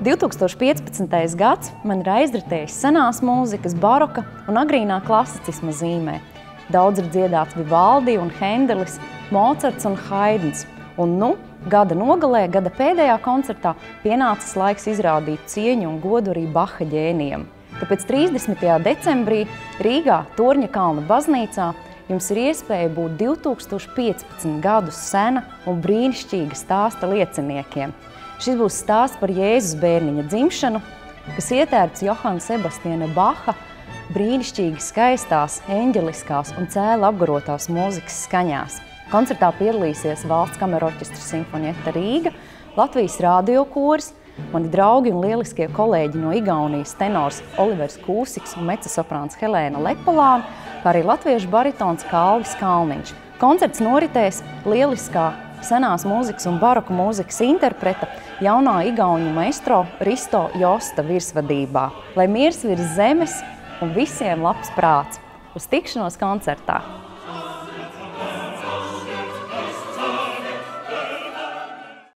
2015. gads man ir aizritējis senās mūzikas, baroka un agrīnā klasicisma zīmē. Daudz ir dziedāts Vivaldi un Hendelis, Mocarts un Haidns. Un gada nogalē, gada pēdējā koncertā pienācis laiks izrādīt cieņu un godu arī Baha ģēnijam. Tāpēc 30. decembrī Rīgā Torņa kalna baznīcā jums ir iespēja būt 2015 gadus sena un brīnišķīga stāsta lieciniekiem. Šis būs stāsts par Jēzus bērniņa dzimšanu, kas ietērpts Johana Sebastiana Baha brīnišķīgi skaistās, eņģeliskās un cēli apgarotās mūzikas skaņās. Koncertā piedalīsies Valsts kamerorķestra Simfonietta Rīga, Latvijas radiokoris, mani draugi un lieliskie kolēģi no Igaunijas tenors Olivers Kūsiks un mecosoprāns Helēna Lepolāne, kā arī latviešu baritons Kalvis Kalniņš. Koncerts noritēs lieliskā senās mūzikas un baroku mūzikas interpreta jaunā igauņu maestro Risto Josta virsvadībā. Lai miers virs zemes un visiem labs prāts! Uz tikšanos koncertā!